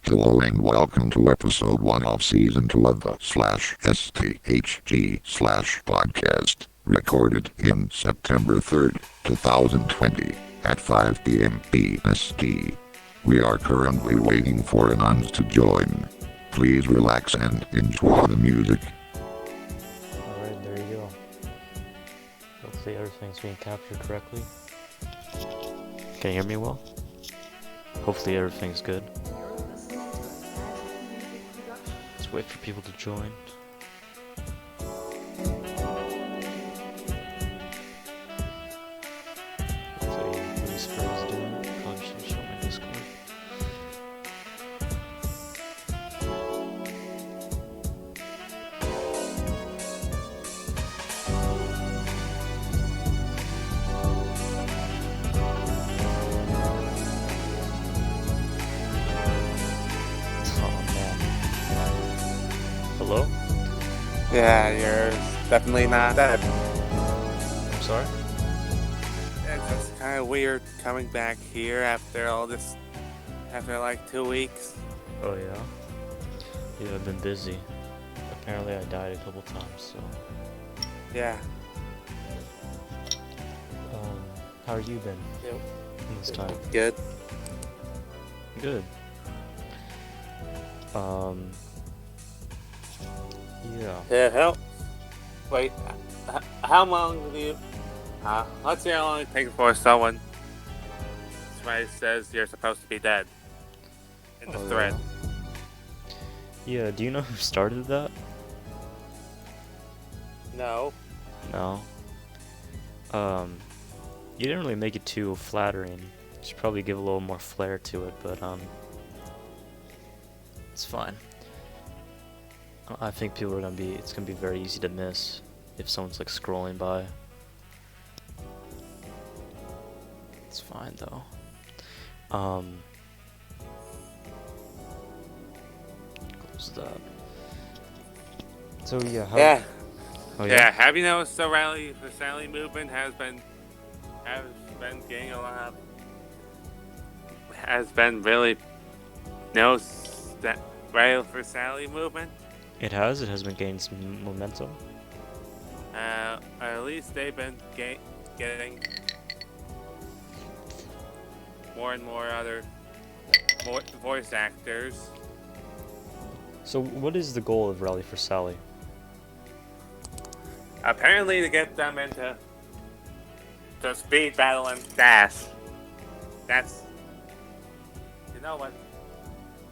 Hello and welcome to episode 1 of season 2 of the /sthg/podcast, recorded in September 3rd, 2020 at 5 p.m. BST. We are currently waiting for Anons to join. Please relax and enjoy the music. Alright, there you go. Hopefully everything's being captured correctly. Can you hear me well? Hopefully everything's good. Let's wait for people to join. Hopefully Lucifer is doing it. Probably should show my Discord. Hello? Yeah, you're definitely not dead. I'm sorry? It's just kind of weird coming back here after all this, after like 2 weeks. Oh yeah? Yeah, I've been busy. Apparently I died a couple times, so... Yeah. How have you been in this time? Good. Good. Yeah. Yeah, wait, how long do you, let's see how long it takes for someone, somebody says you're supposed to be dead in the thread. Yeah, do you know who started that? No. No. You didn't really make it too flattering. You should probably give a little more flair to it, but, it's fine. I think people are it's gonna be very easy to miss if someone's like scrolling by. It's fine though. Close that. So yeah, Yeah. Oh, Yeah, have you noticed the Sally movement has been getting a lot of, has been really noticed that Rally for Sally movement? It has been gaining some momentum. At least they've been getting more and more other voice actors. So what is the goal of Rally for Sally? Apparently to get them into the speed battle and dash. That's, you know what,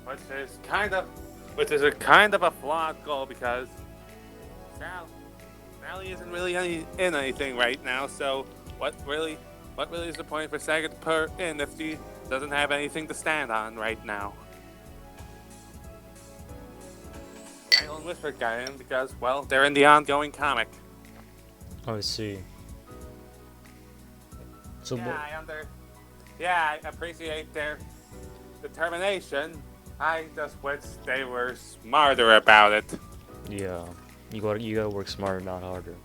which is a kind of a flawed goal because Sally isn't really in anything right now. So what really is the point for Saga to put in if she doesn't have anything to stand on right now? Island Whisper got in because, well, they're in the ongoing comic. Oh, I see. So I appreciate their determination. I just wish they were smarter about it. yeah, you gotta work smarter, not harder.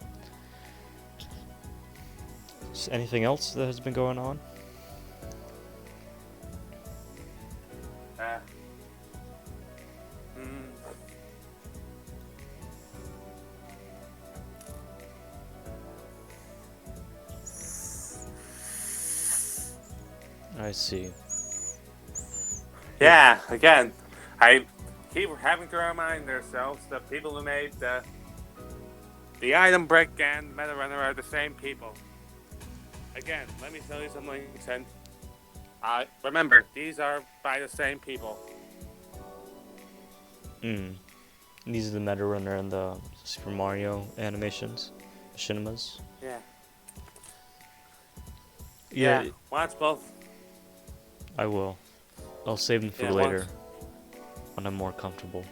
Anything else that has been going on? I see. Yeah, again, I keep having to remind ourselves the people who made the item brick and Meta Runner are the same people. Again, let me tell you something, and remember, these are by the same people. These are the Meta Runner and the Super Mario animations, Shinimas. Yeah, watch both. I will. I'll save them for later, when I'm more comfortable.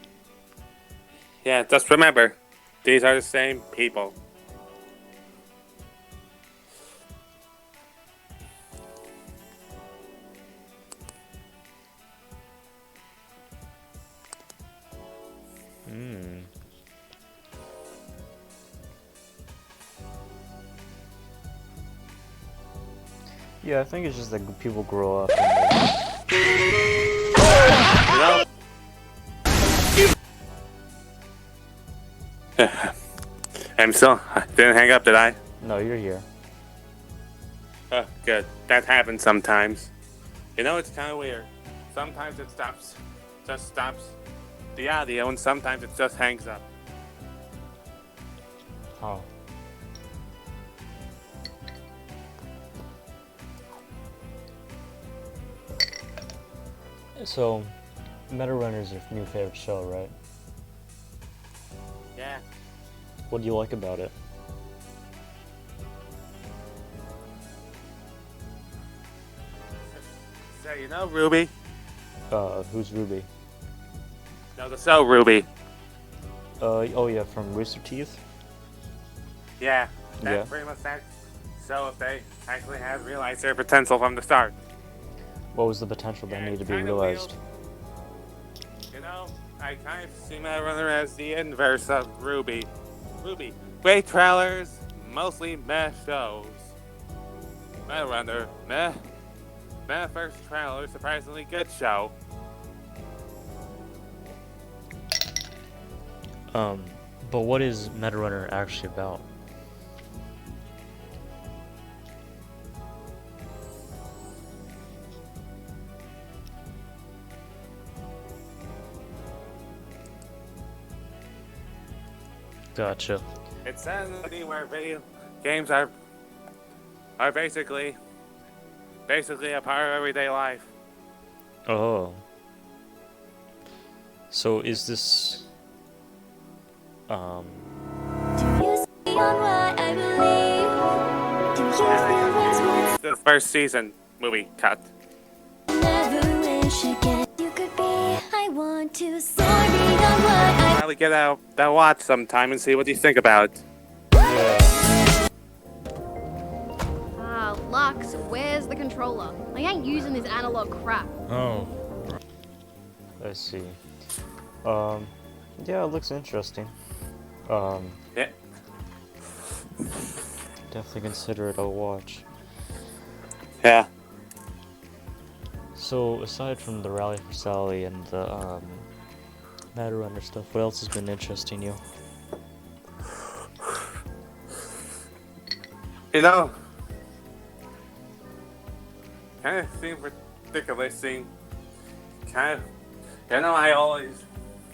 Yeah, just remember, these are the same people. Yeah, I think it's just that people grow up and You know, I'm still. I didn't hang up, did I? No, you're here. Oh, good. That happens sometimes. You know, it's kind of weird. Sometimes it just stops the audio, and sometimes it just hangs up. Oh. So, Meta Runner's your new favorite show, right? Yeah. What do you like about it? So, you know, Ruby? Who's Ruby? No, the show Ruby. Oh yeah, from Rooster Teeth? Yeah. That's Yeah. pretty much that. So, if they actually had realized their potential from the start. What was the potential that Yeah, needed to it's be kinda realized? You know, I kind of see Meta Runner as the inverse of Ruby. Ruby, great trailers, mostly meh shows. Meta Runner, meh. Meh first trailer, surprisingly good show. But what is Meta Runner actually about? Gotcha. It's a city where video games are basically a part of everyday life. Oh. So is this Do you see on what I believe? Do you feel there's what's The first season movie cut. never wish again you could be? I want to soar beyond what I Probably get out that watch sometime and see what you think about it. Ah, Lux, where's the controller? I ain't using this analog crap. Oh. I see. Yeah, it looks interesting. Yeah. Definitely consider it a watch. Yeah. So, aside from the Rally for Sally and the, Meta Runner stuff, what else has been interesting you? You know, kind of seems ridiculous. Kind of, you know, I always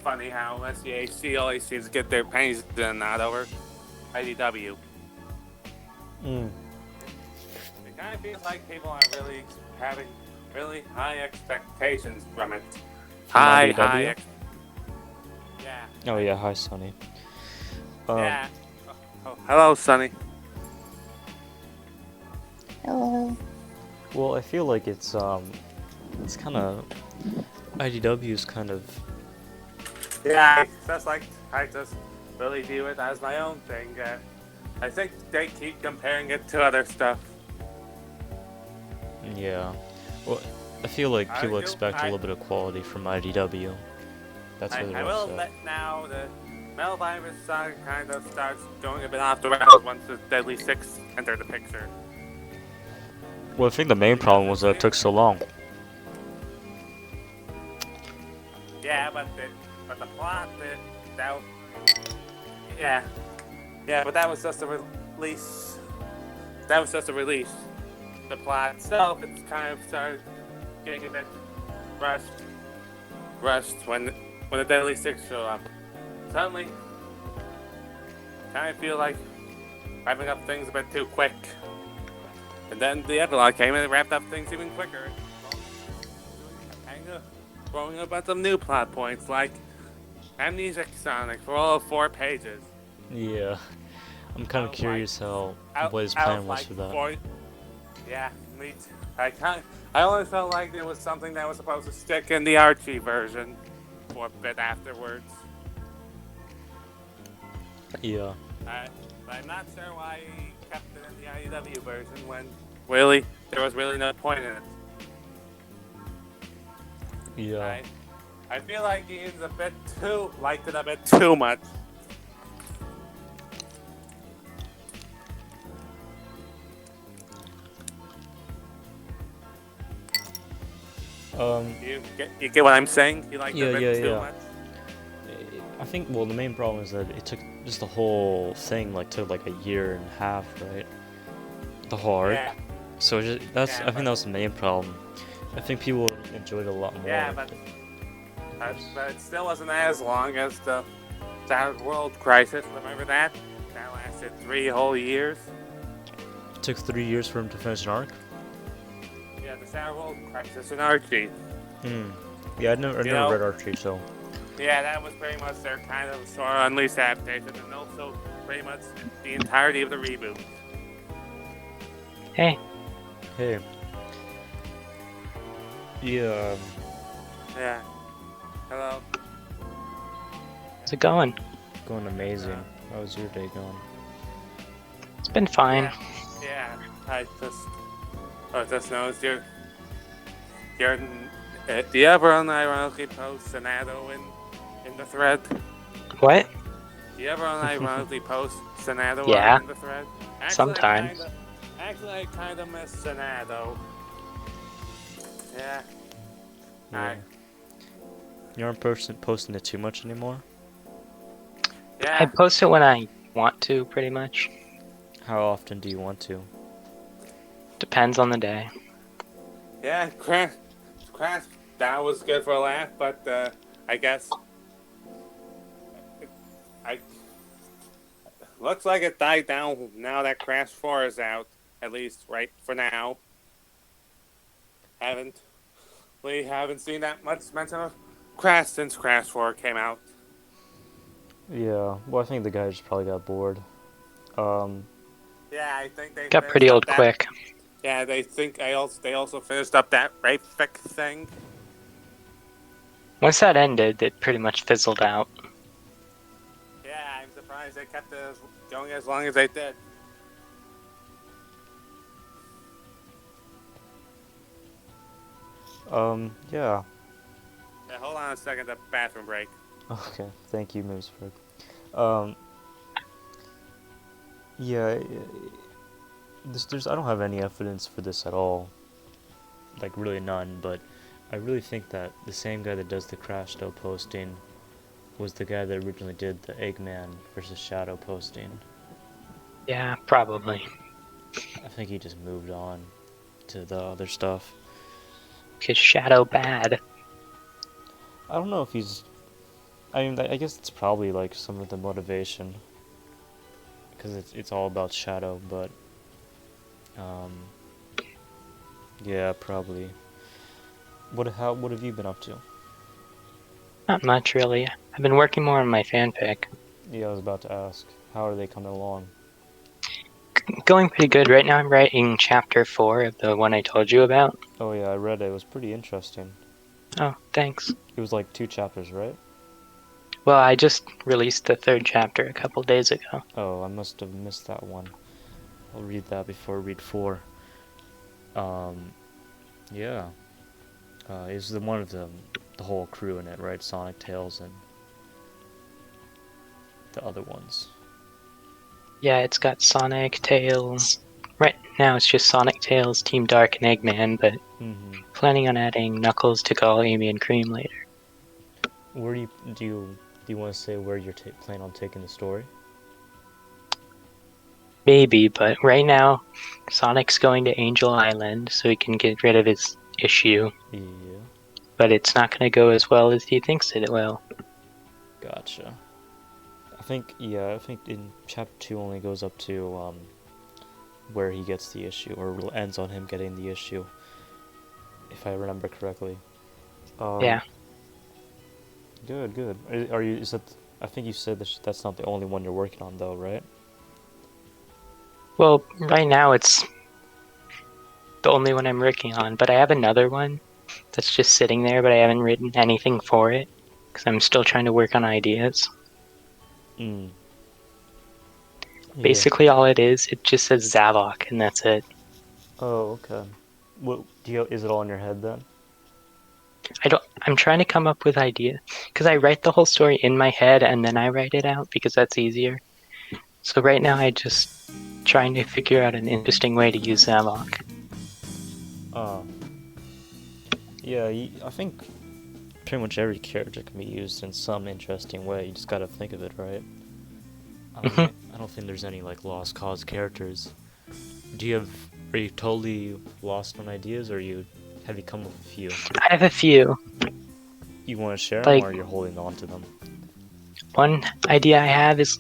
funny how SCAC always seems to get their panties in a knot over IDW. Mm. It kind of feels like people are really having really high expectations from it. From High, IDW? high. Yeah. Oh yeah, hi Sonny. Yeah. Oh, hello, Sonny. Well, I feel like it's kind of IDW's kind of Yeah, that's like I just really view it as my own thing. I think they keep comparing it to other stuff. yeah. Well, I feel like I people feel- expect a I- little bit of quality from IDW. That's I why they're will upset. admit now the Mel Virus saga kind of starts going a bit off the rails once the Deadly Six enter the picture. Well, I think the main problem was that it took so long. Yeah, but the plot, yeah, but that was just a release. That was just a release. The plot itself, it's kind of started getting a bit rushed when the Deadly Six show up. Suddenly, kind of feel like wrapping up things a bit too quick. And then the epilogue came and it wrapped up things even quicker. And throwing a bunch of new plot points like Amnesic Sonic for all of 4 pages. Yeah. I'm kind of Out curious how Out- what his out plan was like for that. 4 Yeah, me too. I only felt like there was something that was supposed to stick in the Archie version for a bit afterwards. Yeah. But I'm not sure why he kept it in the IEW version when really there was really no point in it. Yeah. I feel like he is liked it a bit too much. You get what I'm saying? He liked it a bit too much. I think, well, the main problem is that it took just the whole thing like took like a year and a half, right? The whole arc. Yeah, So that's Yeah, I think but- that was the main problem. I think people enjoyed it a lot more. yeah, but it still wasn't as long as the Third World Crisis. Remember that? That lasted 3 whole years. It took 3 years for him to finish an arc. Yeah, the Third World Crisis in Archie. Yeah, I never know- read Archie, so Yeah, that was pretty much their kind of Sora Unleashed adaptation, and also pretty much the entirety of the reboot. Hey, hey. Yeah. Yeah. Hello. how's it going? Going amazing. How was your day going? It's been fine. Yeah. I just noticed you're. Do you ever unironically post Senado in the thread? What? Do you ever unironically post Senado Yeah. in the thread? Sometimes. I kinda miss Senado. Yeah. Yeah. You aren't posting it too much anymore? Yeah. I post it when I want to, pretty much. How often do you want to? Depends on the day. Yeah, Crash, that was good for a laugh, but I guess looks like it died down now that Crash 4 is out, at least right for now. We haven't seen that much mention of Crash since Crash 4 came out. Yeah. Well, I think the guy just probably got bored. Yeah, I think they Got finished pretty up old that- quick. Yeah, they also finished up that rape fic thing. Once that ended, it pretty much fizzled out. Yeah, I'm surprised they kept it going as long as they did. Yeah. Yeah, hold on a second, the bathroom break. Okay. Thank you, Ms. Frick. Yeah. I don't have any evidence for this at all. Like, really none, but I really think that the same guy that does the Crash Still posting was the guy that originally did the Eggman versus Shadow posting. Yeah, probably. I think he just moved on to the other stuff. Cause Shadow bad. I don't know if he's... I mean, I guess it's probably like some of the motivation. Because it's all about Shadow, but... yeah, probably. What have you been up to? Not much, really. I've been working more on my fanfic. Yeah, I was about to ask. How are they coming along? Going pretty good. Right now I'm writing chapter 4 of the one I told you about. Oh yeah, I read it. It was pretty interesting. Oh, thanks. It was like 2 chapters, right? Well, I just released the 3rd chapter a couple days ago. Oh, I must have missed that one. I'll read that before I read 4. Yeah. Is the one of the whole crew in it, right? Sonic, Tails, and the other ones. Yeah, it's got Sonic, Tails. Right now it's just Sonic, Tails, Team Dark, and Eggman, but Mm-hmm. planning on adding Knuckles, Tikal, Amy, and Cream later. Where do you want to say where you're planning on taking the story? Maybe, but right now Sonic's going to Angel Island so he can get rid of his issue. Yeah. But it's not going to go as well as he thinks it will. Gotcha. I think in chapter 2 only goes up to where he gets the issue, or ends on him getting the issue, if I remember correctly. Yeah. Good. Are you? Is that? I think you said that's not the only one you're working on, though, right? Well, right now it's the only one I'm working on, but I have another one that's just sitting there, but I haven't written anything for it because I'm still trying to work on ideas. Mm. Yeah. Basically, all it just says Zavok, and that's it. Oh, okay. What is it all in your head then? I'm trying to come up with ideas because I write the whole story in my head and then I write it out because that's easier. So right now I just trying to figure out an interesting way to use Zavok. Yeah, I think pretty much every character can be used in some interesting way. You just gotta think of it, right? I don't think there's any like lost cause characters. Are you totally lost on ideas, or have you come up with a few? I have a few. You want to share them, Like- or you're holding on to them? One idea I have is,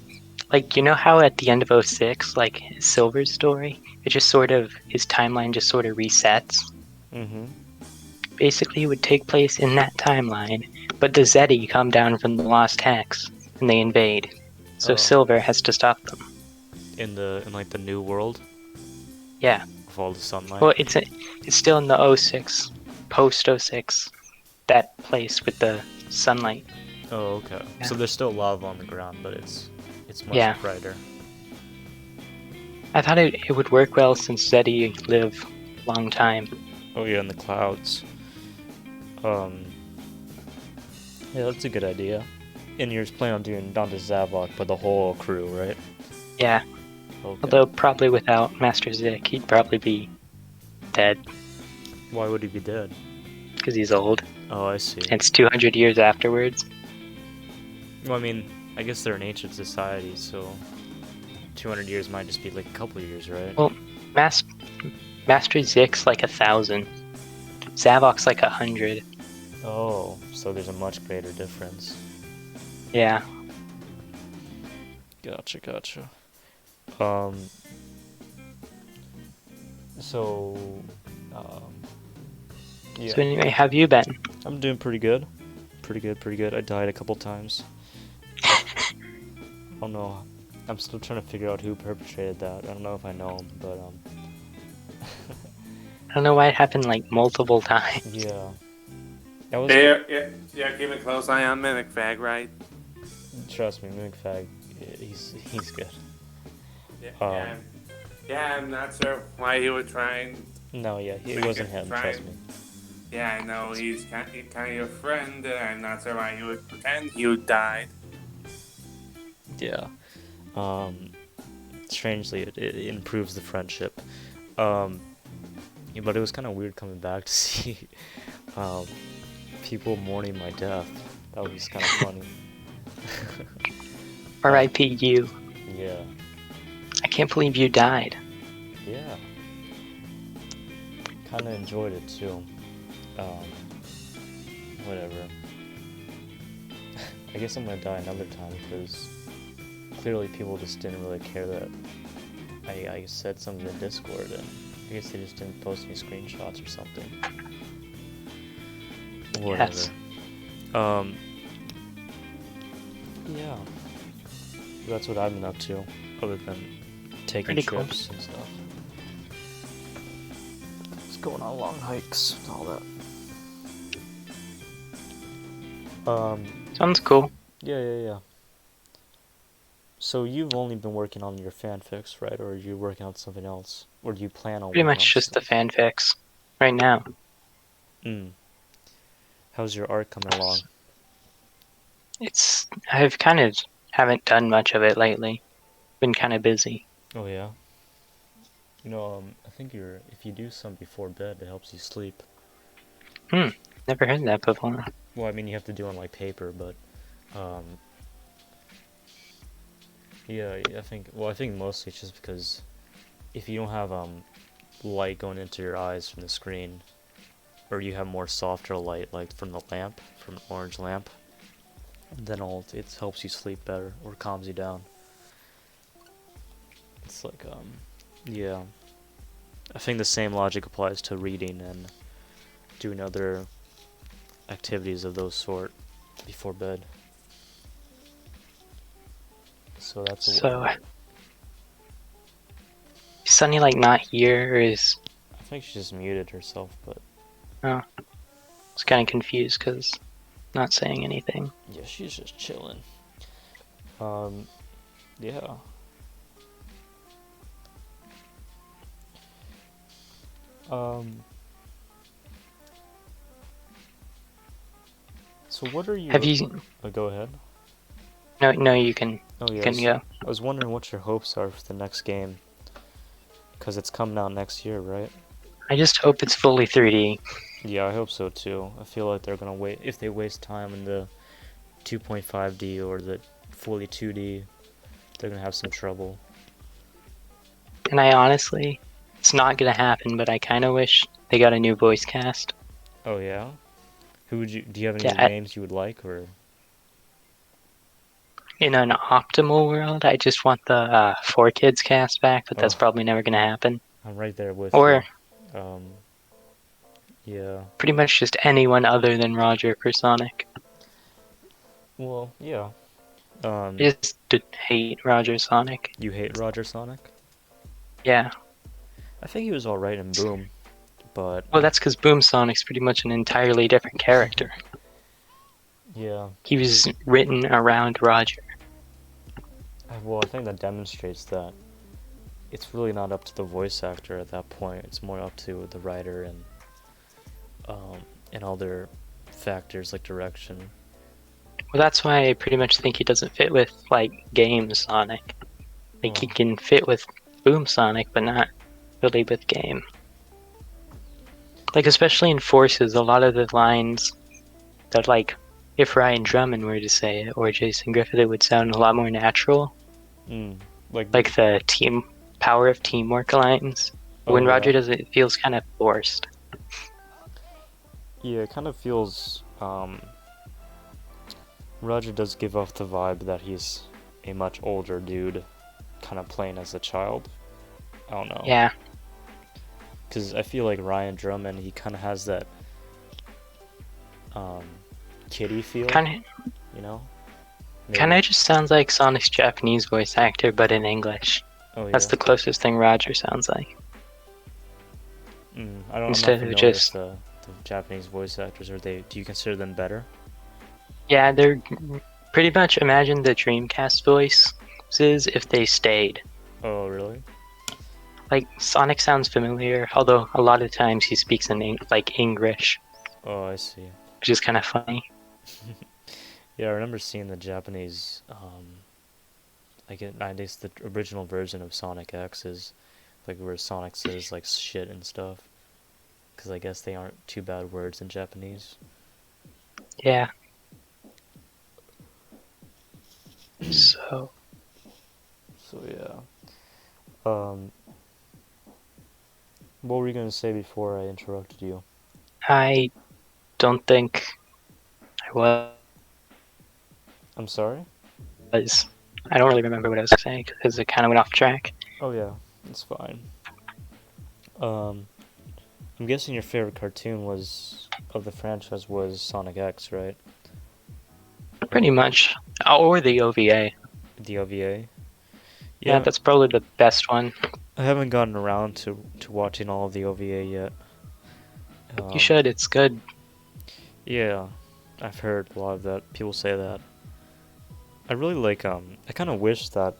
like, you know how at the end of 06, like, Silver's story, his timeline just sort of resets? Mm-hmm. Basically, it would take place in that timeline, but the Zeti come down from the Lost Hex, and they invade. So Oh. Silver has to stop them. In like the new world Yeah. with all the sunlight. Well, it's still in the 06, post 06, that place with the sunlight. Oh, okay. Yeah. So there's still lava on the ground, but it's much Yeah. brighter. I thought it would work well since Zeti live a long time. Oh yeah, in the clouds. Yeah, that's a good idea. And you're planning on doing not just Zavok, but the whole crew, right? Yeah. Okay. Although probably without Master Zik, he'd probably be dead Why would he be dead? because he's old. Oh, I see. And it's 200 years afterwards. Well, I mean, I guess they're an ancient society, so 200 years might just be like a couple years, right? Well, Master Zik's like 1,000. Zavok's like 100. Oh, so there's a much greater difference. Yeah. Gotcha. So, yeah. So anyway, how have you been? I'm doing pretty good. Pretty good. I died a couple times. Oh no, I'm still trying to figure out who perpetrated that. I don't know if I know him, but I don't know why it happened like multiple times. yeah. That was. Yeah, keep a close eye on Mimic Fag, right? Trust me, Mimic Fag, he's good. Yeah, I'm not sure why he would try and... No, yeah, it wasn't him. Trust me. Yeah, I know, he's kind of your friend, and I'm not sure why he would pretend you died. Yeah. Strangely, it improves the friendship. Yeah, but it was kind of weird coming back to see people mourning my death. That was kind of funny. R.I.P. you. Yeah. I can't believe you died. Yeah. Kind of enjoyed it too. Whatever. I guess I'm gonna die another time because clearly people just didn't really care that I said something in Discord, and I guess they just didn't post any screenshots or something. Whatever. Yes. Yeah. That's what I've been up to, other than taking Pretty cool. trips and stuff. Just going on long hikes and all that. Sounds cool. Yeah. So you've only been working on your fanfics, right? Or are you working on something else? Or do you plan on Pretty working much on just the fanfics right now. How's your art coming along? I've kind of haven't done much of it lately. Been kind of busy. Oh yeah. You know, I think if you do some before bed, it helps you sleep. Never heard that before. Well, I mean, you have to do it on like paper, but yeah, I think mostly it's just because if you don't have light going into your eyes from the screen, or you have more softer light like from the lamp, from the orange lamp, then it helps you sleep better or calms you down. It's like yeah. I think the same logic applies to reading and doing other activities of those sort before bed. So that's So, is Sunny like not here, or is? I think she just muted herself, but Oh, I was kind of confused because not saying anything. yeah, she's just chilling. Yeah. So what are you? Have you? Oh, go ahead. No, you can. Oh You yes. can go. I was wondering what your hopes are for the next game, because it's coming out next year, right? I just hope it's fully 3D. Yeah, I hope so too. I feel like they're gonna wait. If they waste time in the 2.5D or the fully 2D, they're gonna have some trouble. And I honestly, it's not gonna happen, but I kind of wish they got a new voice cast. Oh yeah? Who would you? Do you have any Yeah, names you would like, or? in an optimal world, I just want the 4Kids cast back, but that's Oh. probably never gonna happen. I'm right there with Or you. Yeah. pretty much just anyone other than Roger for Sonic. Well, yeah. I just hate Roger Sonic. You hate Roger Sonic? Yeah. I think he was alright in Boom, but Well, that's because Boom Sonic's pretty much an entirely different character. yeah. He was written around Roger. Well, I think that demonstrates that it's really not up to the voice actor at that point. It's more up to the writer and other factors like direction. Well, that's why I pretty much think he doesn't fit with, like, Game Sonic. Like, he Oh. can fit with Boom Sonic, but not really with Game. Like, especially in Forces, a lot of the lines that, like, if Ryan Drummond were to say it, or Jason Griffith, it would sound a lot more natural. Like the power of teamwork lines. Oh, When yeah. Roger does it, it feels kind of forced. Yeah, it kind of feels, Roger does give off the vibe that he's a much older dude, kind of playing as a child. I don't know. Yeah. Because I feel like Ryan Drummond, he kind of has that, kiddie feel, Kind you know? of just sounds like Sonic's Japanese voice actor, but in English. Oh, yeah. That's the closest thing Roger sounds like. I'm Instead not of familiar just- with the Japanese voice actors. Do you consider them better? Yeah, they're pretty much imagine the Dreamcast voices if they stayed. Oh, really? Like, Sonic sounds familiar, although a lot of times he speaks in English, Oh, I see. which is kind of funny. Yeah, I remember seeing the Japanese, I guess the original version of Sonic X is, like, where Sonic says, like, shit and stuff. Because I guess they aren't too bad words in Japanese. Yeah. So, So, yeah. What were you going to say before I interrupted you? I don't think I I'm sorry? was. I don't really remember what I was saying because it kind of went off track. Oh, yeah. It's fine. I'm guessing your favorite cartoon of the franchise was Sonic X, right? Pretty much. Or the OVA. The OVA? Yeah, that's probably the best one. I haven't gotten around to watching all of the OVA yet. You should, it's good. Yeah, I've heard a lot of that. People say that. I really like, I kind of wish that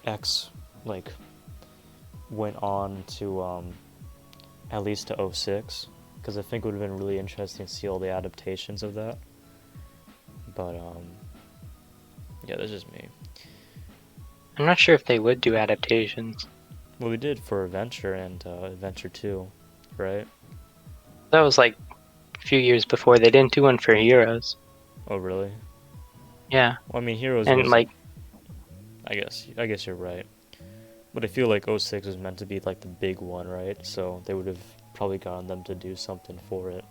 X, like, went on to, at least to 06, because I think it would have been really interesting to see all the adaptations of that. But, yeah, that's just me. I'm not sure if they would do adaptations. Well, we did for Adventure and, Adventure 2, right? That was like a few years before. They didn't do one for Heroes. Oh, really? Yeah. Well, I mean, Heroes And was, like, I guess you're right. But I feel like 06 was meant to be like the big one, right? So they would have probably gotten them to do something for it.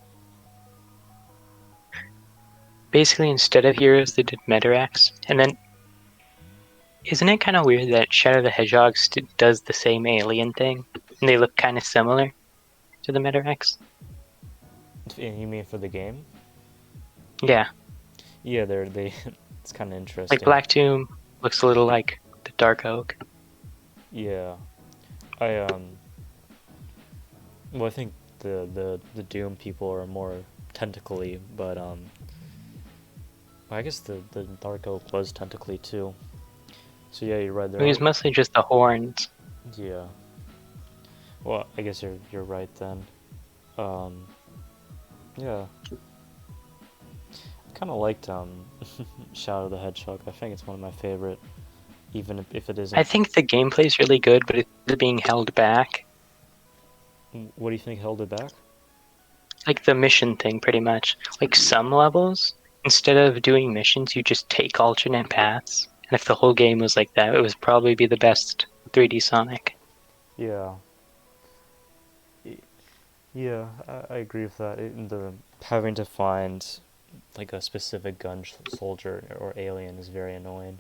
basically instead of Heroes, they did Metarax. And then, isn't it kind of weird that Shadow the Hedgehog does the same alien thing? And they look kind of similar to the Metarax? You mean for the game? Yeah. Yeah, they. It's kind of interesting. Like Black Tomb looks a little like the Dark Oak. Yeah, well, I think the Doom people are more tentacly, but I guess the Dark Oak was tentacly too. So yeah, you're right there. It was mostly just the horns. Yeah. Well, I guess you're right then. Yeah. I kind of liked Shadow the Hedgehog. I think it's one of my favorite, even if it isn't. I think the gameplay's really good, but it's being held back. What do you think held it back? Like the mission thing, pretty much. Like some levels, instead of doing missions, you just take alternate paths, And if the whole game was like that, it would probably be the best 3D Sonic. Yeah. Yeah, I agree with that. The having to find like a specific gun soldier or alien is very annoying.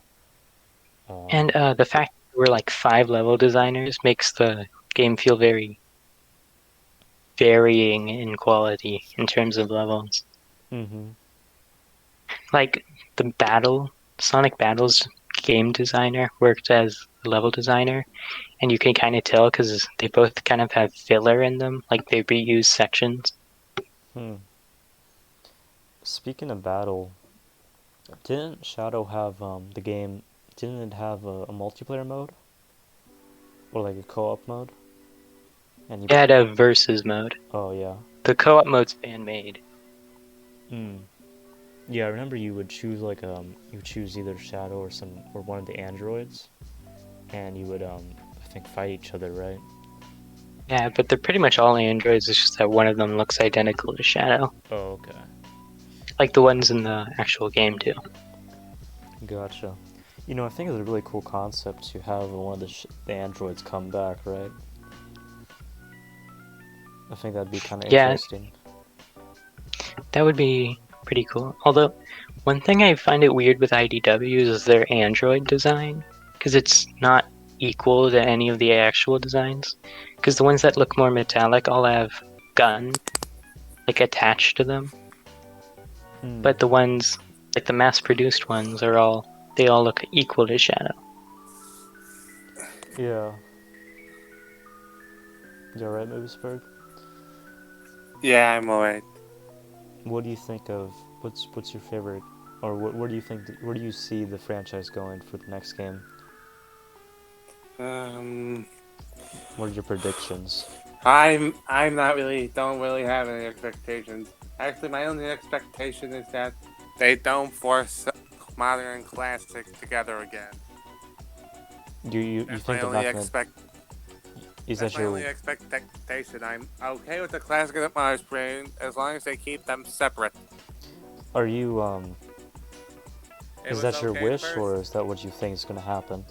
And the fact that there were like 5 level designers makes the game feel very varying in quality in terms of levels. Mm-hmm. Like the Sonic Battles game designer worked as a level designer, and you can kind of tell because they both kind of have filler in them, like they reuse sections. Speaking of battle, didn't Shadow have the game? Didn't it have a multiplayer mode or like a co-op mode? And It had a versus mode. Oh yeah. The co-op mode's fan made. Yeah, I remember you would choose like you would choose either Shadow or one of the androids, and you would I think fight each other, right? Yeah, but they're pretty much all androids. It's just that one of them looks identical to Shadow, Oh, okay. like the ones in the actual game too. Gotcha. You know, I think it's a really cool concept to have one of the androids come back, right? I think that'd be kind of Yeah, interesting. that would be pretty cool. Although, one thing I find it weird with IDWs is their android design, because it's not equal to any of the actual designs. Because the ones that look more metallic all have gun like attached to them, but the ones like the mass-produced ones are all look equal to Shadow. Yeah. You alright, Movisberg? Yeah, I'm alright. What do you think of what's your favorite, or where do you think where do you see the franchise going for the next game? What are your predictions? I'm not really don't really have any expectations. Actually, my only expectation is that they don't force modern and classic together again. You That's think my they're only not gonna? Is That's that my your? only expectation. I'm okay with the classic and the Mars Brain as long as they keep them separate. Are you It Is was that your okay the wish, first- or is that what you think is gonna happen?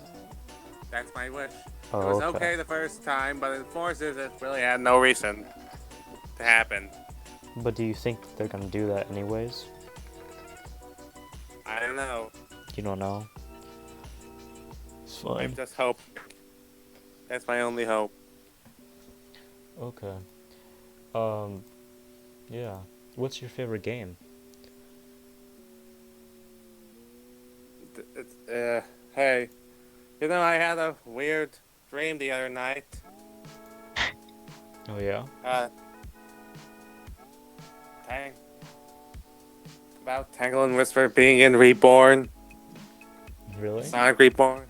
That's my wish. Oh, It was okay. okay the first time, but in Forces it really had no reason to happen. But do you think they're gonna do that anyways? I don't know. You don't know. It's I fine. just hope. That's my only hope. Okay. Yeah. What's your favorite game? Hey, you know I had a weird dream the other night. Oh yeah. Tang. About Tangle and Whisper being in Reborn. Really? Sonic Reborn.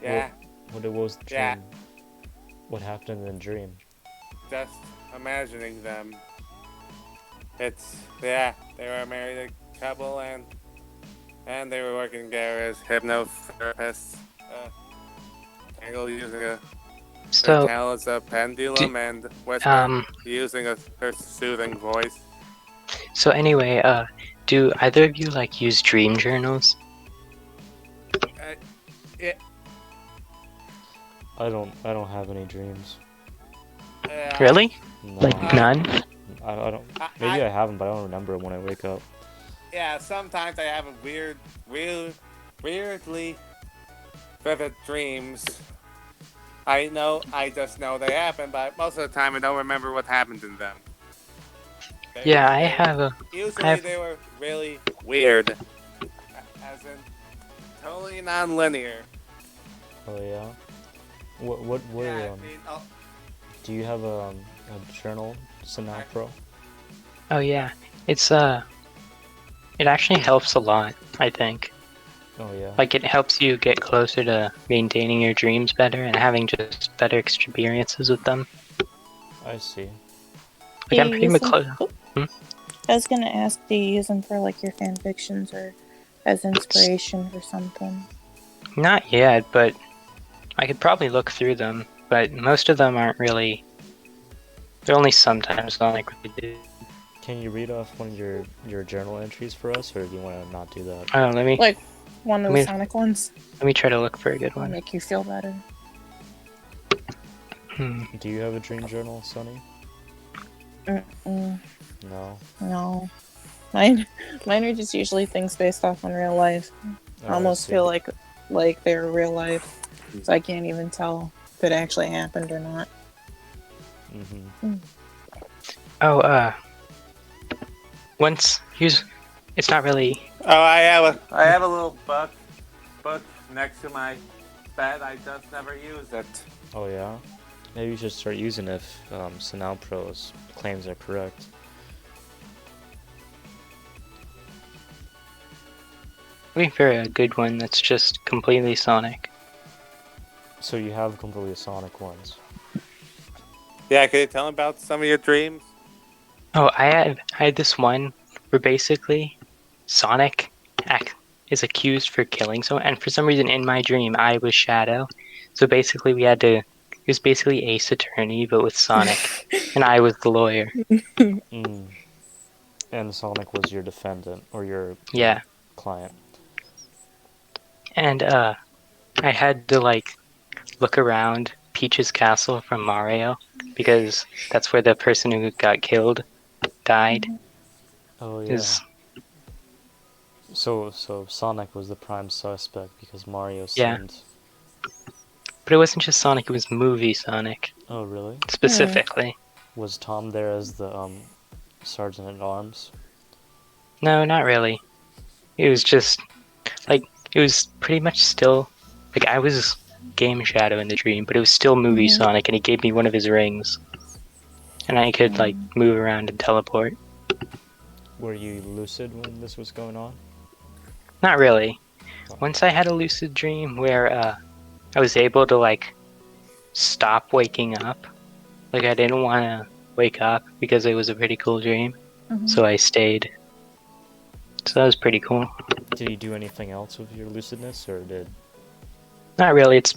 Yeah. What was the dream? Yeah. What happened in the dream? Just imagining them. They were a married couple and they were working there as hypnotherapists. Tangle using her talent as a pendulum and Whisper using her soothing voice. So anyway, do either of you like use dream journals? Yeah. I don't have any dreams. Really? No. Like none? I don't. Maybe I have them, but I don't remember them when I wake up. Yeah, sometimes I have weirdly vivid dreams. I just know they happen, but most of the time I don't remember what happened in them. Usually they were really weird, as in totally non-linear. Oh yeah. What Yeah, do you have a journal, Synapro? Oh yeah, it actually helps a lot, I think. Oh yeah. Like it helps you get closer to maintaining your dreams better and having just better experiences with them. I see. Like I'm pretty much close. I was gonna ask, do you use them for like your fan fictions or as inspiration for something? Not yet, but I could probably look through them. But most of them aren't really. They're only sometimes not like what they do. Can you read off one of your journal entries for us, or do you want to not do that? Oh, let me. Like One of the Sonic ones. Let me try to look for a good Will one. make you feel better. Do you have a dream journal, Sonny? Mm-mm. No. No. Mine are just usually things based off on real life. I Oh, almost see. feel like they're real life, so I can't even tell if it actually happened or not. Oh, it's not really. Oh, I have a little book next to my bed. I just never use it. Oh yeah? Maybe you should start using it if Sanal Pro's claims are correct. Looking for a good one that's just completely Sonic. So you have completely Sonic ones. Yeah, can you tell him about some of your dreams? Oh, I had this one where basically Sonic is accused for killing someone, and for some reason in my dream I was Shadow. So basically it was basically Ace Attorney but with Sonic, and I was the lawyer. And Sonic was your defendant, or your Yeah. client. And I had to look around Peach's castle from Mario because that's where the person who got killed died. Oh yeah. So Sonic was the prime suspect because Mario seemed... But it wasn't just Sonic, it was movie Sonic. Oh really? Specifically. Was Tom there as the sergeant at arms? No, not really. It was just it was pretty much still I was Game Shadow in the dream, but it was still movie Sonic, and he gave me one of his rings. And I could move around and teleport. Were you lucid when this was going on? Not really. Once I had a lucid dream where I was able to stop waking up. I didn't want to wake up because it was a pretty cool dream. So I stayed. So that was pretty cool. Did you do anything else with your lucidness, or did... Not really, it's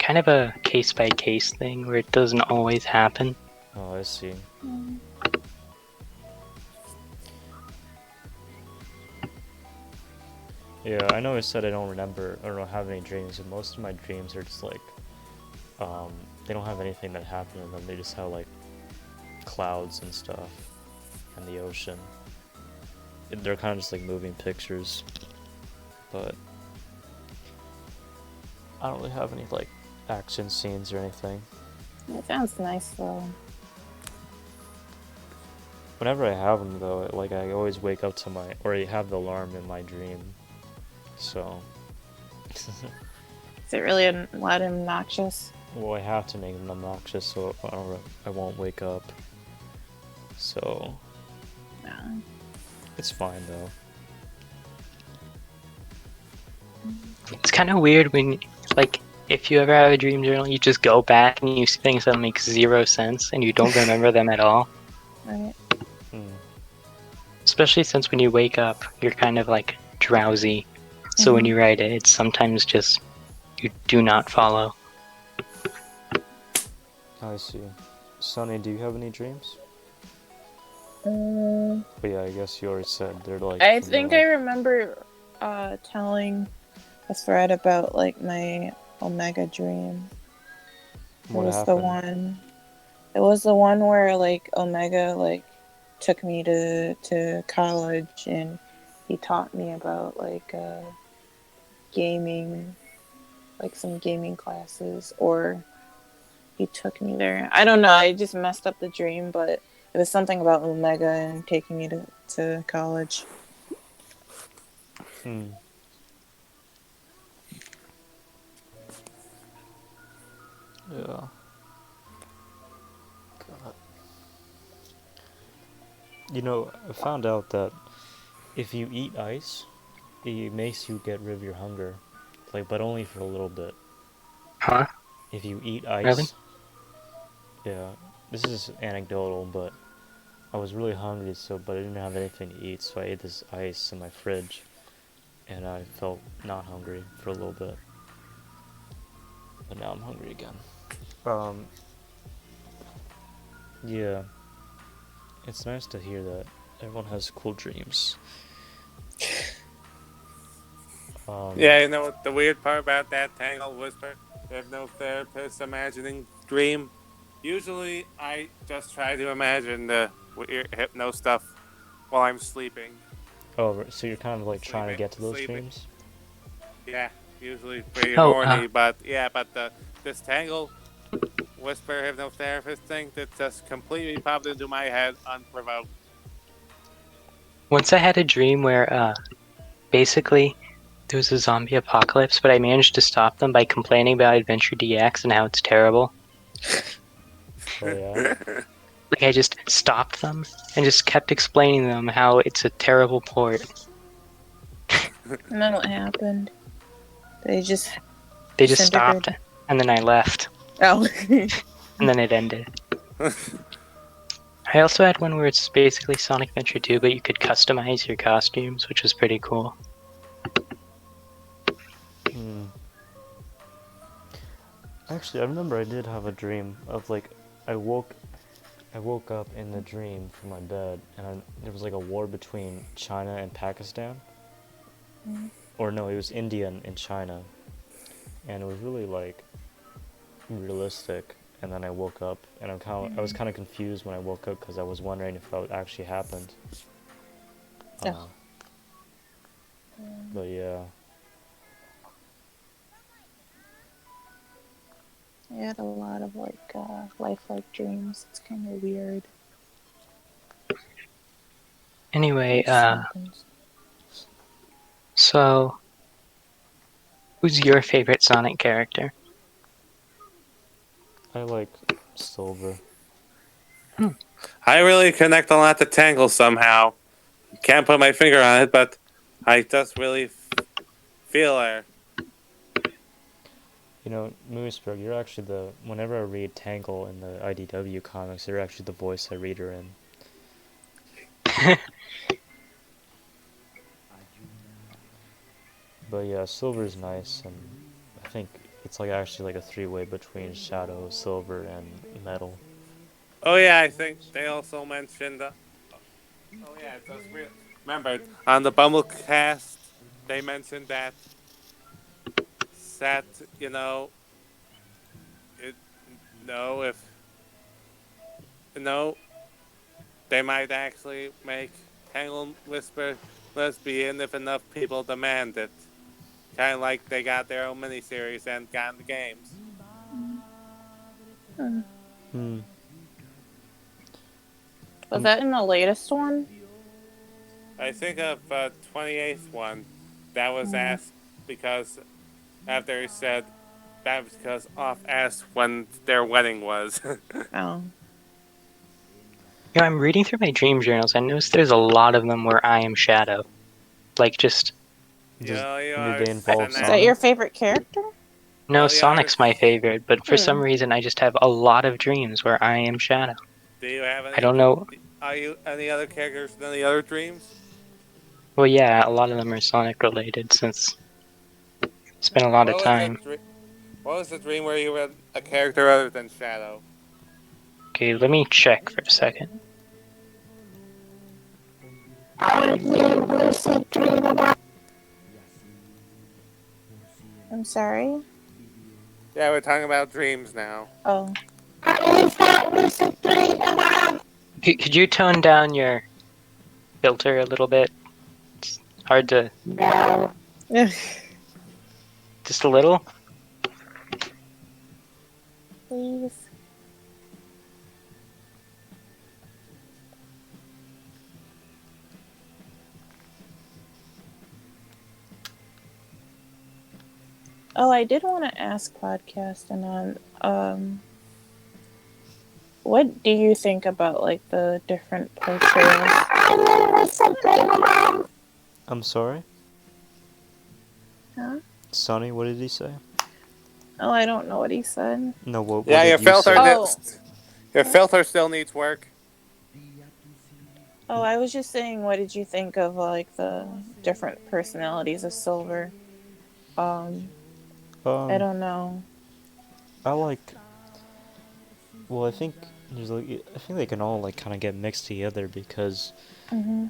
kind of a case-by-case thing where it doesn't always happen. Oh, I see. Yeah, I know I said I don't have any dreams, but most of my dreams are just they don't have anything that happened in them, they just have clouds and stuff, and the ocean. They're kind of just moving pictures, but I don't really have any action scenes or anything. It sounds nice though. Whenever I have them though, I always wake up to or I have the alarm in my dream, so... Is it really loud and obnoxious? Well, I have to make them obnoxious so I won't wake up. So... Yeah. It's fine though. It's kind of weird when, if you ever have a dream journal, you just go back and you see things that make zero sense and you don't remember them at all. Right. Especially since when you wake up, you're kind of drowsy. So when you write it, it's sometimes just you do not follow. I see. Sonny, do you have any dreams? But yeah, I guess you already said they're I think I remember telling a thread about my Omega dream. What was happened? the one. It was the one where Omega took me to college and he taught me about gaming, some gaming classes, or he took me there. I don't know. I just messed up the dream, but it was something about Omega and taking me to college. Yeah. God. You know, I found out that if you eat ice, it makes you get rid of your hunger. But only for a little bit. Huh? If you eat ice... Really? Yeah. This is anecdotal, but I was really hungry, but I didn't have anything to eat, so I ate this ice in my fridge. And I felt not hungry for a little bit. But now I'm hungry again. Yeah. It's nice to hear that everyone has cool dreams. Yeah, you know what the weird part about that Tangled Whisper? Hypno therapist imagining dream. Usually, I just try to imagine the weird hypno stuff while I'm sleeping. Oh, so you're kind of like trying to Sleeping, get to those sleeping. dreams? Yeah, usually pretty Oh, horny, but yeah, but this Tangle Whisper hypnotherapist thing that just completely popped into my head unprovoked. once I had a dream where basically there was a zombie apocalypse, but I managed to stop them by complaining about Adventure DX and how it's terrible. Oh yeah. Like I just stopped them and just kept explaining to them how it's a terrible port. And then what happened? They just They just disintegrated. stopped, and then I left, Oh. and then it ended. I also had one where it's basically Sonic Adventure 2, but you could customize your costumes, which was pretty cool. Hmm. Actually, I remember I did have a dream of like I woke up in the dream from my bed, and there was like a war between China and Pakistan. Or no, it was India and China, and it was really like realistic. And then I woke up, and I was kind of confused when I woke up because I was wondering if it actually happened. Oh. But yeah, I had a lot of like lifelike dreams. It's kind of weird. Anyway, It just happens. so who's your favorite Sonic character? I like Silver. I really connect a lot to Tangle somehow. Can't put my finger on it, but I just really feel her. You know, Moosberg, you're actually whenever I read Tangle in the IDW comics, you're actually the voice I read her in. But yeah, Silver's nice, and I think it's like actually like a three-way between Shadow, Silver, and Metal. Oh yeah, I think they also mentioned. Oh yeah, it does. Remember on the Bumblecast, they mentioned that you know it. No, if no, they might actually make Tangle Whisper lesbian if enough people demand it. Kind of like they got their own miniseries and got in the games. Hmm. Was that in the latest one? I think of 28th one that was asked because after he said that was because off asked when their wedding was. Oh. You know, I'm reading through my dream journals. I noticed there's a lot of them where I am Shadow. Like, just... you Does, you do are they involve Is that your Sonic? favorite character? No, Well, you are. Sonic's my favorite, but for some Hmm. reason I just have a lot of dreams where I am Shadow. Do you have I any? don't know... Are you any other characters than the other dreams? Well, yeah, a lot of them are Sonic related since it's been a lot of What was the time. What was the dream where you were a character other than Shadow? Okay, let me check for a second. I'm sorry. Yeah, we're talking about dreams now. Oh. Could you tone down your filter a little bit? It's hard to... Just a little? Please. Oh, I did want to ask podcast and what do you think about like the different portrayals? I'm sorry? Huh? Sonny, what did he say? Oh, I don't know what he said. No, what Yeah, did your you filter. say? Oh. Your filter still needs work. Oh, I was just saying, what did you think of like the different personalities of Silver? I don't know. I like. Well, I think I think they can all like kind of get mixed together because Mm-hmm.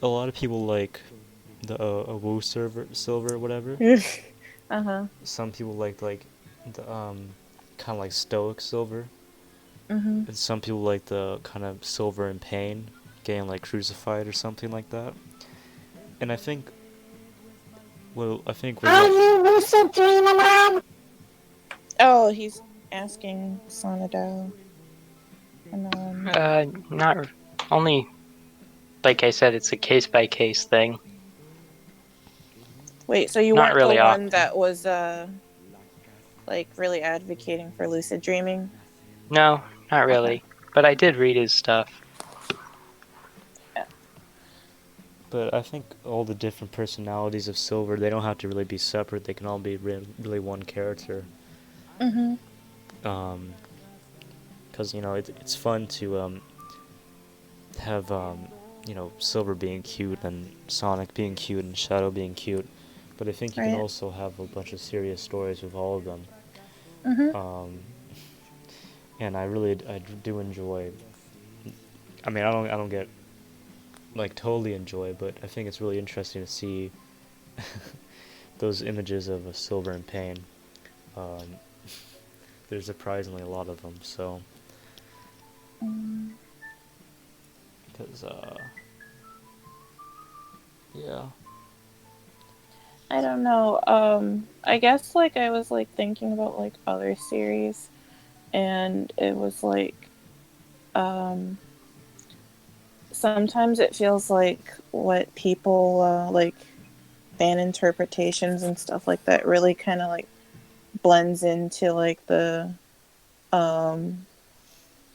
a lot of people like the a Woo silver, whatever. Uh-huh. Some people like the kind of like stoic silver, Mm-hmm. and some people like the kind of silver in pain, getting like crucified or something like that. And I think, well, I think with Oh, he's asking Sonado. And Not only, like I said, it's a case by case thing. wait, so you Not weren't the really one often. that was like really advocating for lucid dreaming? No, not Okay. really. But I did read his stuff. But I think all the different personalities of Silver, they don't have to really be separate. They can all be really one character. Mm-hmm. Because you know it's fun to have Silver being cute and Sonic being cute and Shadow being cute, but I think you can Right. also have a bunch of serious stories with all of them. Mm-hmm. And I do enjoy. I mean, I don't get like totally enjoy, but I think it's really interesting to see those images of a Silver in pain. Um, there's surprisingly a lot of them, so because yeah. I don't know. I guess like I was like thinking about like other series, and it was like, sometimes it feels like what people like fan interpretations and stuff like that really kind of like blends into like the um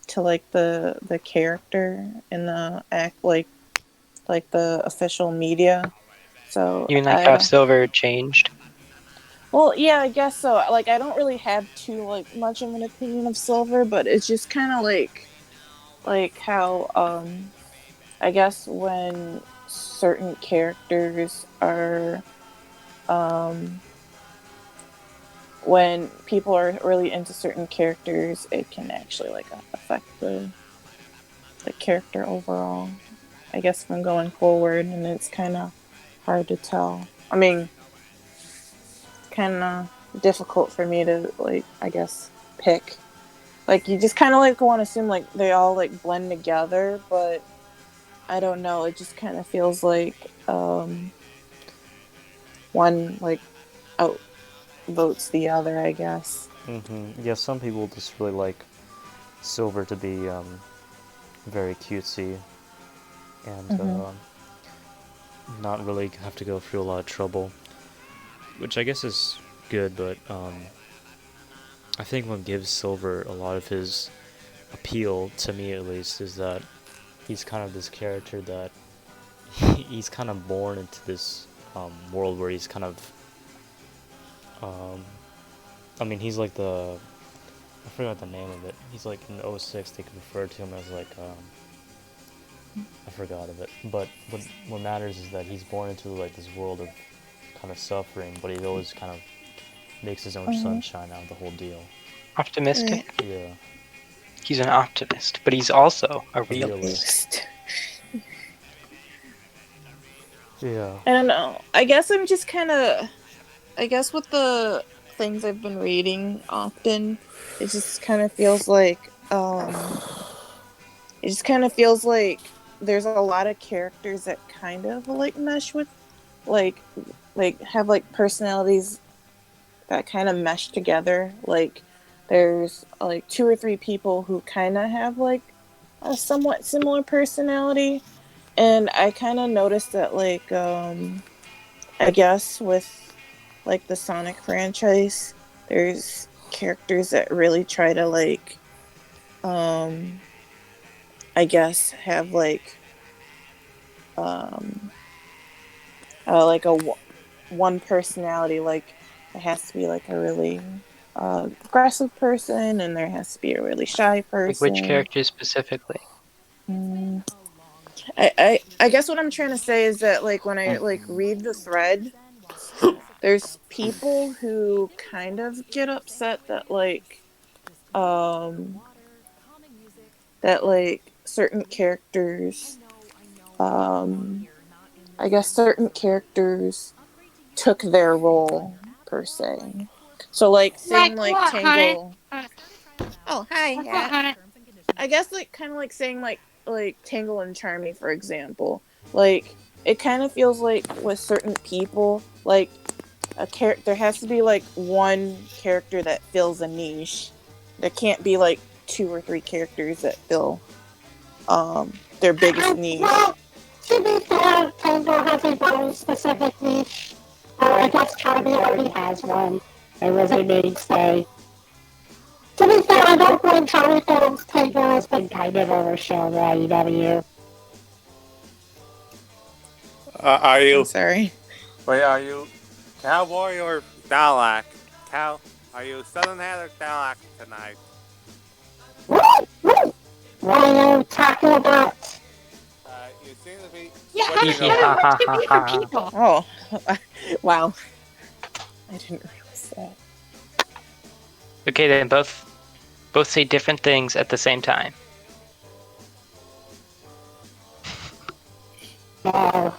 to like the character in the act, like the official media. So You mean like I how don't. Silver changed? Well, yeah, I guess so. Like, I don't really have too like much of an opinion of Silver, but it's just kind of like how I guess when certain characters are um when people are really into certain characters, it can actually like affect the character overall. I guess from going forward, and it's kind of hard to tell. I mean, kind of difficult for me to like, I guess, pick. Like, you just kind of like want to assume like they all like blend together, but I don't know. It just kind of feels like one like outvotes the other, I guess. Yeah, some people just really like Silver to be very cutesy and Mm-hmm. not really have to go through a lot of trouble, which I guess is good. But I think what gives Silver a lot of his appeal, to me at least, is that he's kind of this character that he's kind of born into this world where he's kind of um, I mean he's like the I forgot the name of it. He's like in '06 they could refer to him as like I forgot of it. But what matters is that he's born into like this world of kind of suffering, but he always kind of makes his own Mm-hmm. sunshine out of the whole deal. Right. Optimistic? Yeah. He's an optimist, but he's also a A realist. realist. Yeah. I don't know. I guess I'm just kind of. I guess with the things I've been reading often, it just kind of feels like. It just kind of feels like there's a lot of characters that kind of like mesh with, like, have like personalities that kind of mesh together. Like, there's like two or three people who kind of have like a somewhat similar personality, and I kind of noticed that like I guess with like the Sonic franchise, there's characters that really try to like um I guess have um like one personality. Like, it has to be like a really aggressive person, and there has to be a really shy Like which person. character specifically? Mm. I guess what I'm trying to say is that like when I Hmm. like read the thread, there's people who kind of get upset um that like certain characters, um I guess certain characters took their role per se. So like saying like what, honey? Tangle. Oh hi, Like what, Hat. honey? I guess like kind of like saying like Tangle and Charmy for example. Like it kind of feels like with certain people like a character there has to be like one character that fills a niche. There can't be like 2 or 3 characters that fill their biggest niche. Well, to be fair, Tangle has a very specific niche. I guess Charlie already has one. It was a mainstay. To be fair, I don't blame Charlie films. Tangle has been kind of overshown by AEW. Are you? I'm sorry. Wait, are you cowboy or Dalek? Are you Southern Hat or Dalek tonight? What? What are you talking about? You seem to be. Yeah, switching honey, over. they're two different people. Oh, wow. I didn't realize that. Okay, then both say different things at the same time. No.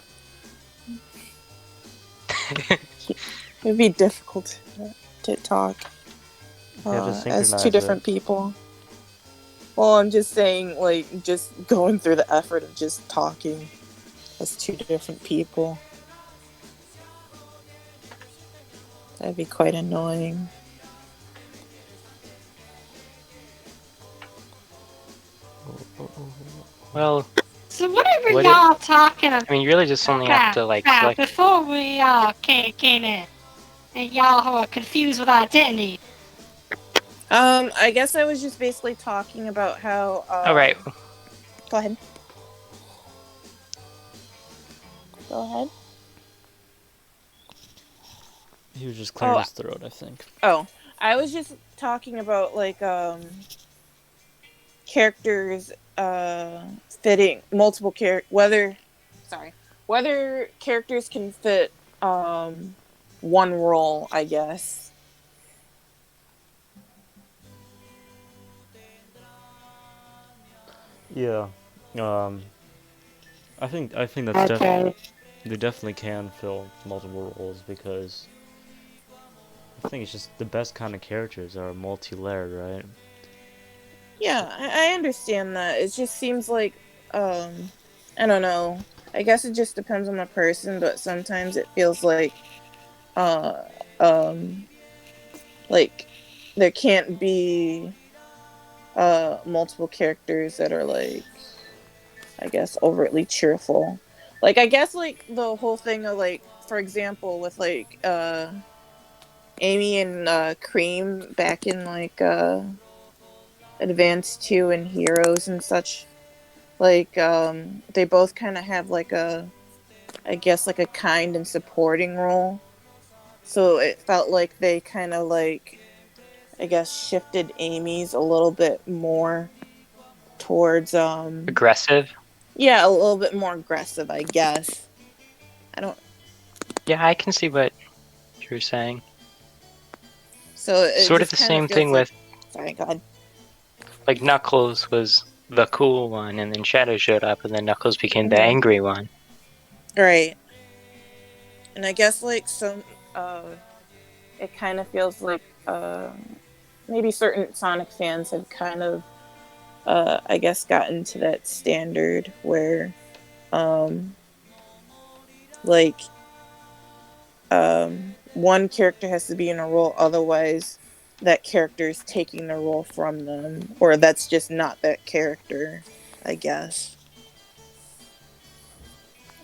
It'd be difficult to talk just as synchronize 2 different it. people. Well, I'm just saying, like, just going through the effort of just talking as 2 different people. That'd be quite annoying. Well, So whatever What y'all talking about, I mean, you really just only have to like select. before we came in, and y'all were confused with identity. I guess I was just basically talking about how. All right. Go ahead. Go ahead. He was just clearing his throat, I think. Oh, I was just talking about like characters fitting multiple whether characters can fit one role, I guess. Yeah. I think that's Okay. they definitely can fill multiple roles because I think it's just the best kind of characters are multi-layered, right? Yeah, I understand that. It just seems like I don't know. I guess it just depends on the person, but sometimes it feels like uh um like there can't be multiple characters that are like I guess overtly cheerful. Like I guess like the whole thing of like for example with like Amy and Cream back in like Advance 2 and Heroes and such, like they both kind of have like a I guess like a kind and supporting role. So it felt like they kind of like I guess shifted Amy's a little bit more towards Aggressive. yeah, a little bit more aggressive, I guess. I don't Yeah, I can see what you're saying. so it Sort of just the kinda same feels thing like, with sorry, go ahead. like Knuckles was the cool one, and then Shadow showed up, and then Knuckles became the Mhm. angry one. Right. And I guess like some it kind of feels like maybe certain Sonic fans have kind of I guess gotten to that standard where like one character has to be in a role, otherwise that character is taking the role from them, or that's just not that character, I guess.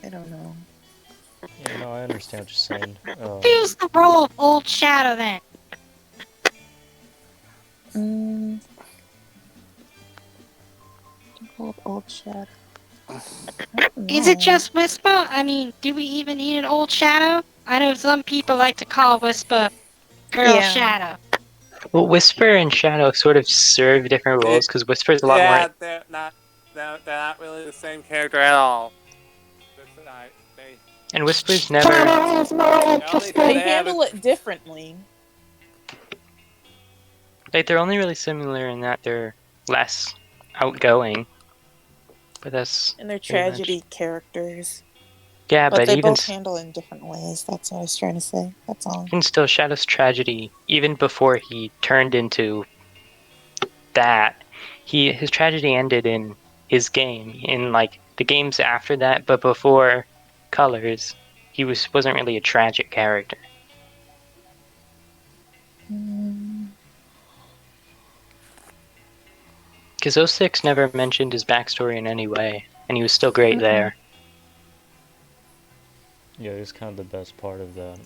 I don't know. Yeah, no, I understand what you're saying. Who's the role of Old Shadow then? Old Shadow. Is it just Whisper? I mean, do we even need an Old Shadow? I know some people like to call Whisper Girl Yeah. Shadow. Well, Whisper and Shadow sort of serve different roles because Whisper's a lot Yeah, more. they're not really the same character at all. And Whisper's never. Shadow is more interesting. They handle it differently. Like, they're only really similar in that they're less outgoing. But that's. And they're pretty much- tragedy characters. Yeah, But but they even both handle it in different ways. That's what I was trying to say. That's all. even still, Shadow's tragedy, even before he turned into that, his tragedy ended in his game, in like the games after that, but before Colors, he wasn't really a tragic character. Because 06 never mentioned his backstory in any way, and he was still great there. Yeah, it's kind of the best part of that.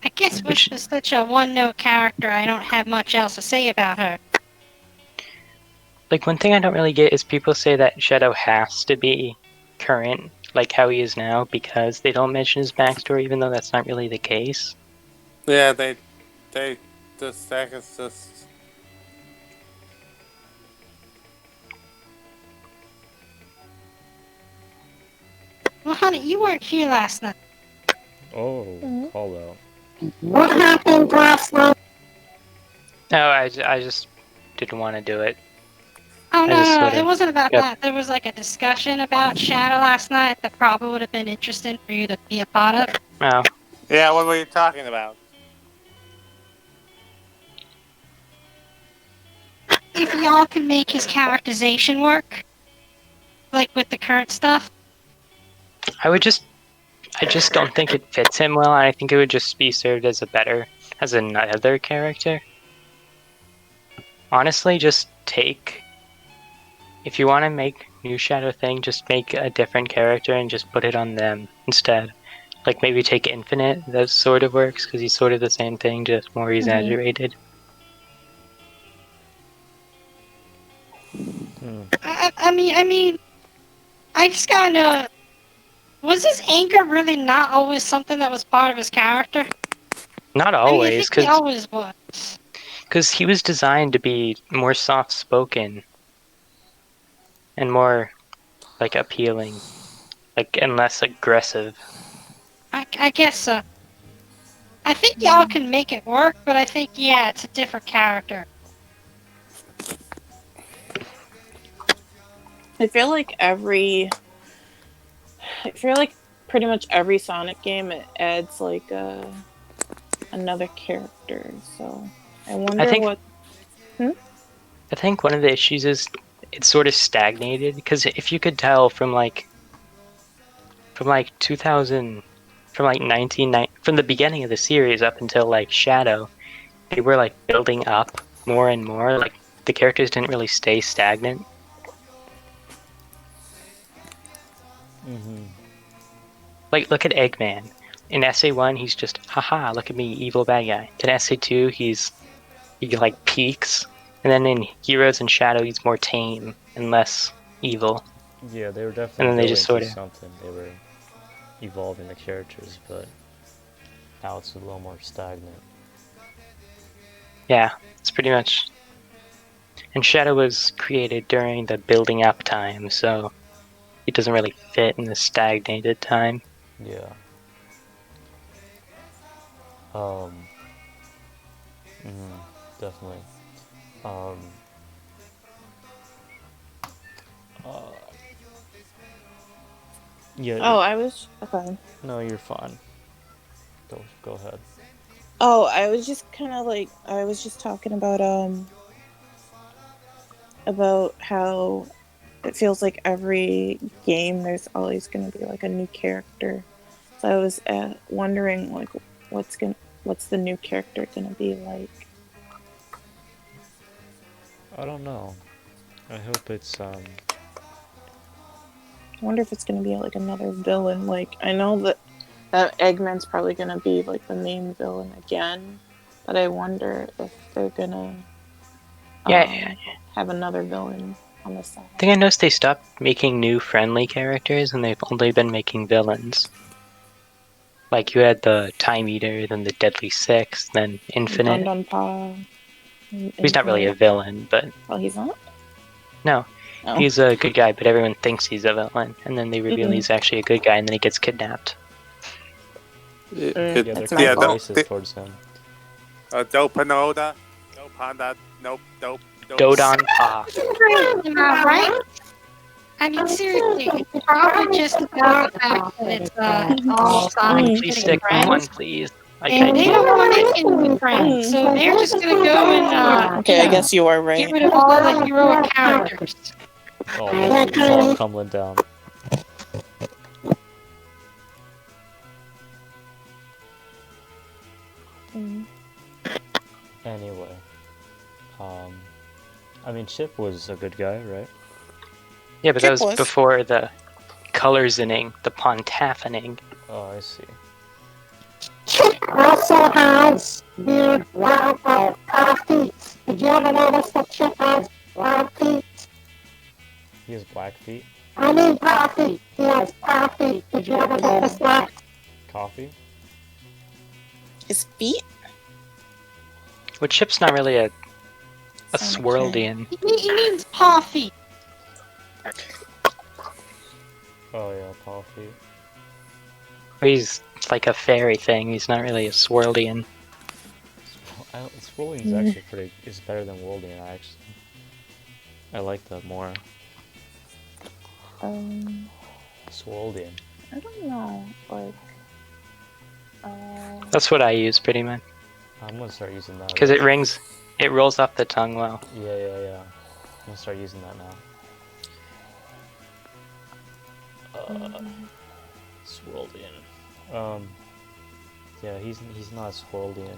I guess Wish was such a one-note character, I don't have much else to say about her. Like, one thing I don't really get is people say that Shadow has to be current, like how he is now, because they don't mention his backstory, even though that's not really the case. Yeah, they just think it's just. Well, honey, you weren't here last night. Oh, call out. What happened last night? No, I just didn't want to do it. Oh, no, I just no, sort no, it of- wasn't about Yep. that. There was like a discussion about Shadow last night that probably would have been interesting for you to be a part of. Oh, Yeah, what were you talking about? If y'all can make his characterization work, like with the current stuff. I just don't think it fits him well, and I think it would just be served as another character. Honestly, just if you want to make new Shadow thing, just make a different character and just put it on them instead. Like maybe take Infinite, that sort of works, because he's sort of the same thing, just more exaggerated. I mean, I just gotta know, was his anger really not always something that was part of his character? Not I mean, I always, think he always was. because he was designed to be more soft-spoken and more like appealing, like and less aggressive. I guess so. I think y'all can make it work, but I think, yeah, it's a different character. I feel like pretty much every Sonic game it adds like another character. So I wonder what. I think one of the issues is it's sort of stagnated, because if you could tell from like 2000, from like 1990, from the beginning of the series up until like Shadow, they were like building up more and more. Like the characters didn't really stay stagnant. Like look at Eggman. In SA1, he's just haha, look at me, evil bad guy. In SA2, he like peaks, and then in Heroes and Shadow, he's more tame and less evil. Yeah, they were definitely And then they going just into sorta- something. They were evolving the characters, but now it's a little more stagnant. Yeah, it's pretty much. And Shadow was created during the building up time, so it doesn't really fit in the stagnated time. Yeah. Definitely. Yeah. Oh, I was okay. No, you're fine. Go ahead. Oh, I was just kind of like I was just talking about how it feels like every game there's always going to be like a new character. So I was wondering like what's the new character going to be like? I don't know. I hope it's I wonder if it's going to be like another villain. Like I know that Eggman's probably going to be like the main villain again, but I wonder if they're going to have another villain on the side. I think I noticed they stopped making new friendly characters, and they've only been making villains. Like you had the Time Eater, then the Deadly Six, then Infinite. Dun Pa. He's not really a villain, but Oh, he's not? no. Oh. He's a good guy, but everyone thinks he's a villain, and then they reveal he's actually a good guy, and then he gets kidnapped. yeah, they're That's kind my of fault. racist towards him. Dopanoda. No panda. Nope. Dodon Pa. Right? I mean, seriously, it's probably just about the fact that it's all Sonic Please sitting stick with friends. one, please. And they don't want to make any new friends, so they're just gonna go and Okay, I guess you are get right. rid of all the heroic characters. Oh, look, it's all tumbling down. Anyway, I mean, Chip was a good guy, right? Yeah, but Chip that was was. before the colorsening, the Pontafening. Oh, I see. Chip also has weird wild feet. Did you ever notice that Chip has wild feet? He has black feet. I mean paw feet. He has paw feet. Did you ever notice that? Coffee. His feet? Well, Chip's not really a Sonic Swirldian. He means paw feet. Oh yeah, paw feet. He's like a fairy thing. He's not really a Swirldian. Swirldian's actually pretty. It's better than Worldian, actually. I like that more. Swirldian. I don't know. Like, That's what I use pretty much. I'm gonna start using that. Because it rolls off the tongue well. Yeah. I'm gonna start using that now. Swirldian. Yeah, he's not a Swirldian.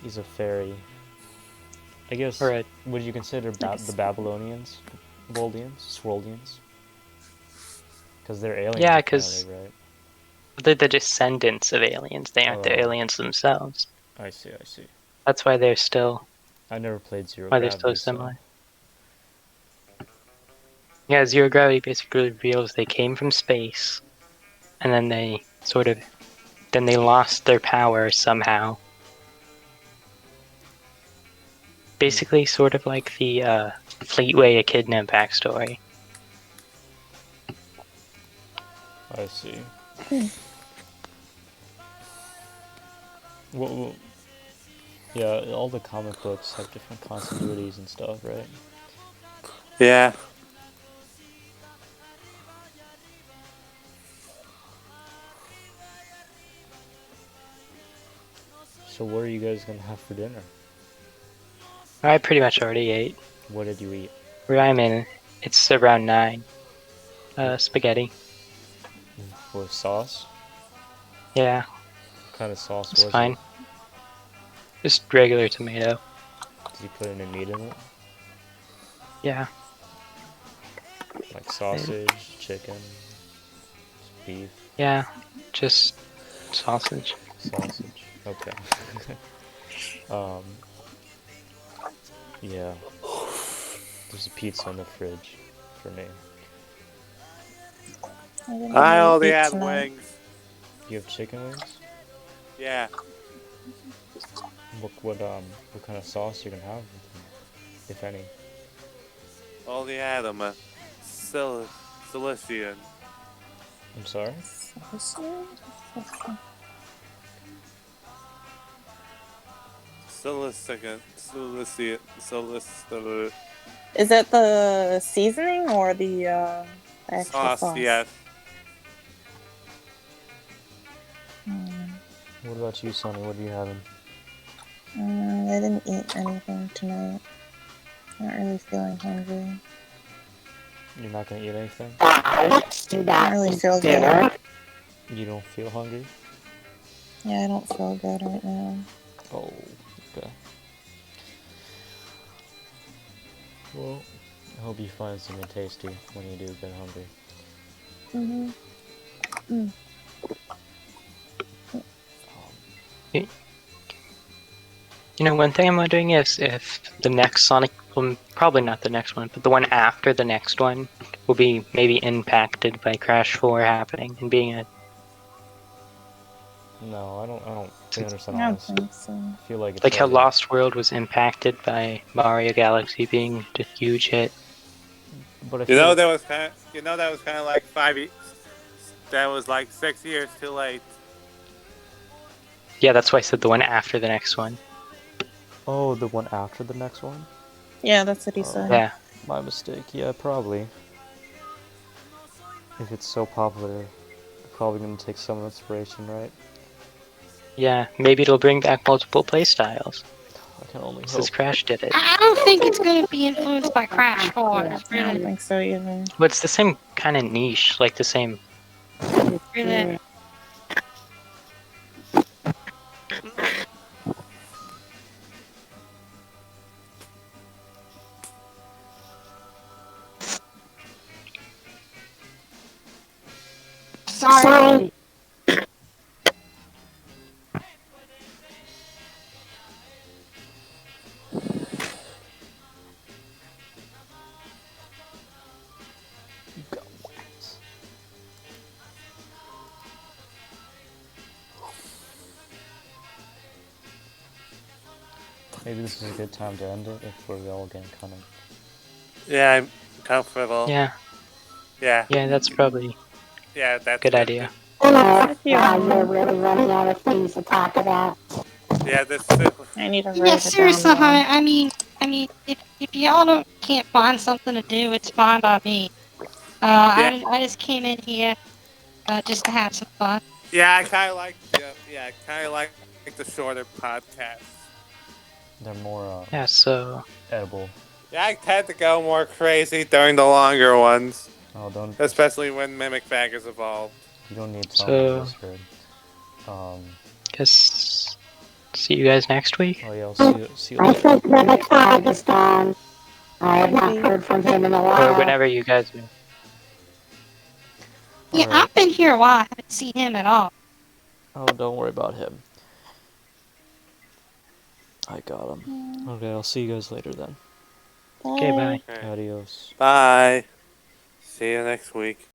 He's a fairy. I guess. Right. Would you consider the Babylonians Worldians? Swirldians? Because they're aliens. Yeah, 'cause- apparently, right? They're the descendants of aliens. They aren't the Oh. aliens themselves. I see. That's why they're still I never played Zero why they're Gravity. so similar. Yeah, Zero Gravity basically reveals they came from space, and then they lost their power somehow. Basically, sort of like the Fleetway Echidna backstory. I see. Well, yeah, all the comic books have different continuities and stuff, right? Yeah. So what are you guys gonna have for dinner? I pretty much already ate. What did you eat? Where I'm in, it's around 9. Spaghetti. With sauce? Yeah, What kind of sauce it's was fine. Just regular tomato. it? Did you put any meat in it? Yeah. Like sausage, chicken, beef, Yeah, just sausage. sausage. Okay. Yeah. There's a pizza in the fridge for me. I only had wings. You have chicken wings? Yeah. What kind of sauce you can have with them, if any? Only had them. Cilician. I'm sorry? Cilician. is that the seasoning or the actual sauce? Yes. What about you, Sonny? What are you having? I didn't eat anything tonight. Not really feeling hungry. You're not gonna eat anything? Let's do I that don't really for feel dinner. good. You don't feel hungry? Yeah, I don't feel good right now. Oh, okay. Well, I hope you find something tasty when you do get hungry. You know, one thing I'm wondering is if the next Sonic, well, probably not the next one, but the one after the next one will be maybe impacted by Crash 4 happening and being a. No, I don't really understand I all don't this. think so. I feel like it's Like how already- Lost World was impacted by Mario Galaxy being a huge hit. But I You feel know like- that was kind. That was kind of like 5 years. That was like 6 years too late. Yeah, that's why I said the one after the next one. Oh, the one after the next one? Yeah, that's what he Oh. said. Yeah. My mistake. Yeah, probably. If it's so popular, they're probably gonna take some inspiration, right? Yeah, maybe it'll bring back multiple playstyles. I can only hope. Since Crash did it. I don't think it's going to be influenced by Crash 4. I don't think so either. Well, it's the same kind of niche, like the same. Really. Sorry. Maybe this is a good time to end it if we're all getting kind of. Yeah, I'm comfortable. Yeah. Yeah. Yeah, that's probably Yeah, that's a good idea. Wow, you're really running out of things to talk about. Yeah, this. I need to write Yeah, it seriously, down. honey. I mean, if y'all can't find something to do, it's fine by me. Yeah. I just came in here just to have some fun. Yeah, I kind of like the shorter podcasts. They're more Yeah, so edible. Yeah, I tend to go more crazy during the longer ones, Oh, don't. especially when Mimic Bag is evolved. You don't need to So- Discord. guess see you guys next week. Oh yeah, I'll see you I later. think Mimic Tag is gone. I have not heard from him in a while. Or whenever you guys are. Yeah, Alright. I've been here a while. I haven't seen him at all. Oh, don't worry about him. I got him. Okay, I'll see you guys later then. Okay, bye. Okay. Adios. Bye. See you next week.